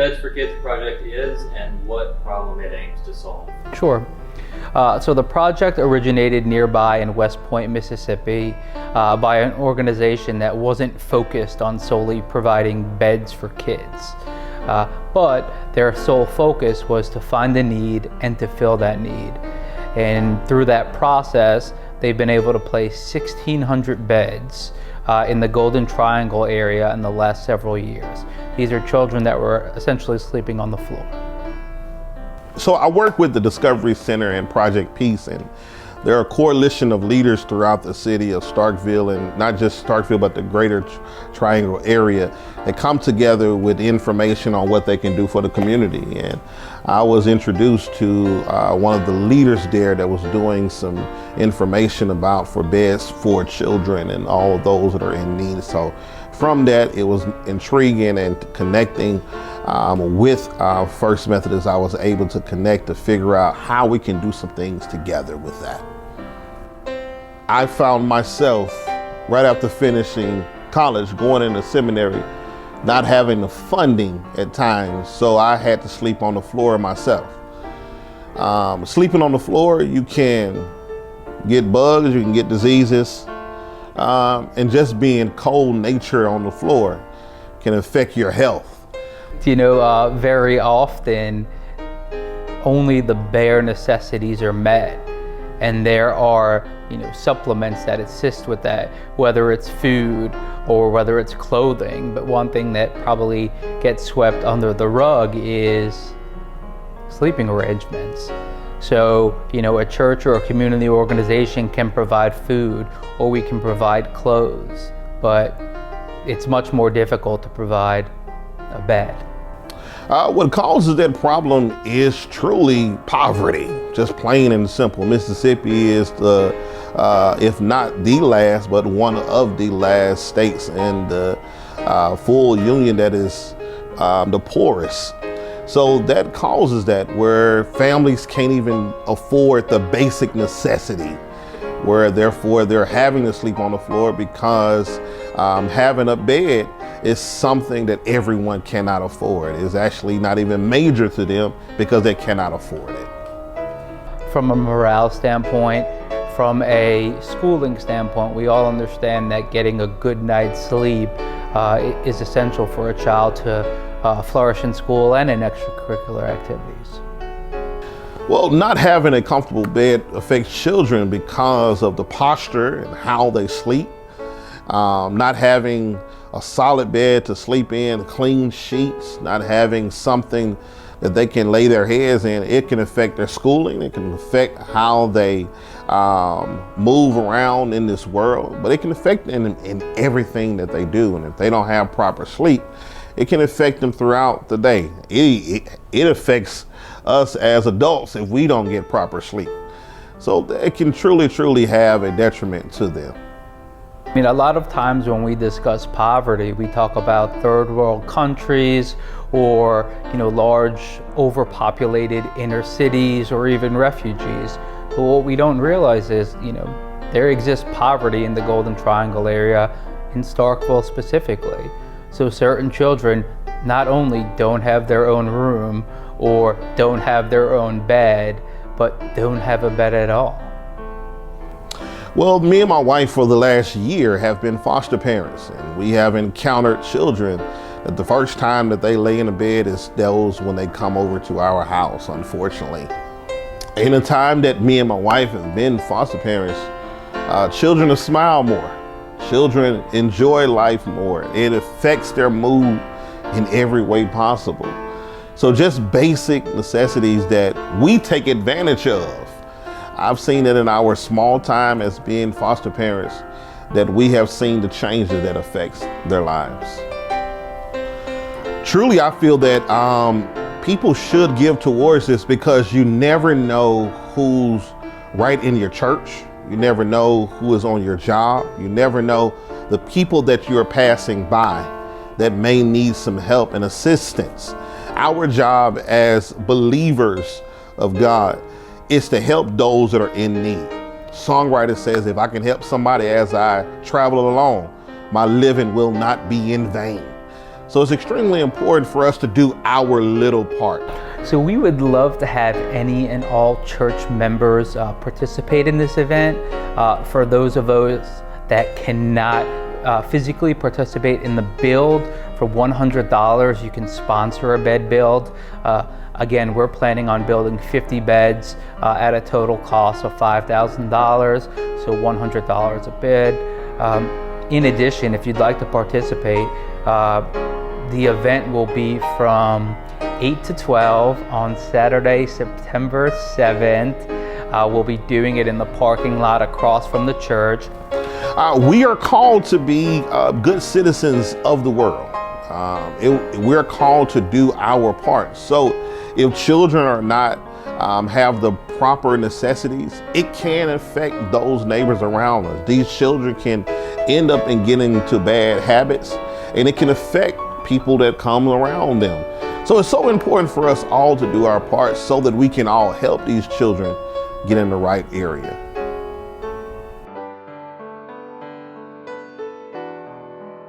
Bedz for Kids project is and what problem it aims to solve. Sure. So the project originated nearby in West Point, Mississippi, by an organization that wasn't focused on solely providing beds for kids. But their sole focus was to find the need and to fill that need. And through that process, they've been able to place 1,600 beds in the Golden Triangle area in the last several years. These are children that were essentially sleeping on the floor. So I work with the Discovery Center and Project Peace, and there are a coalition of leaders throughout the city of Starkville, and not just Starkville, but the greater Triangle area, that come together with information on what they can do for the community. And I was introduced to one of the leaders there that was doing some information about for beds for children and all of those that are in need. So from that, it was intriguing, and connecting with First Methodist, I was able to connect to figure out how we can do some things together with that. I found myself right after finishing college, going into seminary, not having the funding at times, so I had to sleep on the floor myself. Sleeping on the floor, you can get bugs, you can get diseases, and just being cold nature on the floor can affect your health. You know, very often only the bare necessities are met, and there are, you know, supplements that assist with that, whether it's food or whether it's clothing. But one thing that probably gets swept under the rug is sleeping arrangements. So, you know, a church or a community organization can provide food, or we can provide clothes, but it's much more difficult to provide a bed. What causes that problem is truly poverty, just plain and simple. Mississippi is the, if not the last, but one of the last states in the full union that is the poorest. So that causes that, where families can't even afford the basic necessity, where therefore they're having to sleep on the floor because having a bed is something that everyone cannot afford. It's actually not even major to them because they cannot afford it. From a morale standpoint, from a schooling standpoint, we all understand that getting a good night's sleep is essential for a child to flourish in school and in extracurricular activities. Well, not having a comfortable bed affects children because of the posture and how they sleep. Not having a solid bed to sleep in, clean sheets, not having something that they can lay their heads in, it can affect their schooling. It can affect how they move around in this world, but it can affect them in everything that they do. And if they don't have proper sleep, it can affect them throughout the day. It affects us as adults if we don't get proper sleep. So it can truly have a detriment to them. I mean, a lot of times when we discuss poverty, we talk about third world countries or, you know, large overpopulated inner cities or even refugees. But what we don't realize is, you know, there exists poverty in the Golden Triangle area, in Starkville specifically. So certain children not only don't have their own room or don't have their own bed, but don't have a bed at all. Well, me and my wife for the last year have been foster parents, and we have encountered children that the first time that they lay in a bed is those when they come over to our house, unfortunately. In the time that me and my wife have been foster parents, children smile more. Children enjoy life more. It affects their mood in every way possible. So just basic necessities that we take advantage of. I've seen it in our small time as being foster parents, that we have seen the changes that affects their lives. Truly, I feel that people should give towards this, because you never know who's right in your church. You never know who is on your job. You never know the people that you're passing by that may need some help and assistance. Our job as believers of God is to help those that are in need. Songwriter says, if I can help somebody as I travel along, my living will not be in vain. So it's extremely important for us to do our little part. So we would love to have any and all church members participate in this event. For those of us that cannot physically participate in the build, for $100 you can sponsor a bed build. Again, we're planning on building 50 beds at a total cost of $5,000, so $100 a bed. In addition, if you'd like to participate, the event will be from 8 to 12 on Saturday, September 7th. We'll be doing it in the parking lot across from the church. We are called to be good citizens of the world. We're called to do our part. So if children are not have the proper necessities, it can affect those neighbors around us. These children can end up in getting into bad habits, and it can affect people that come around them. So it's so important for us all to do our part so that we can all help these children get in the right area.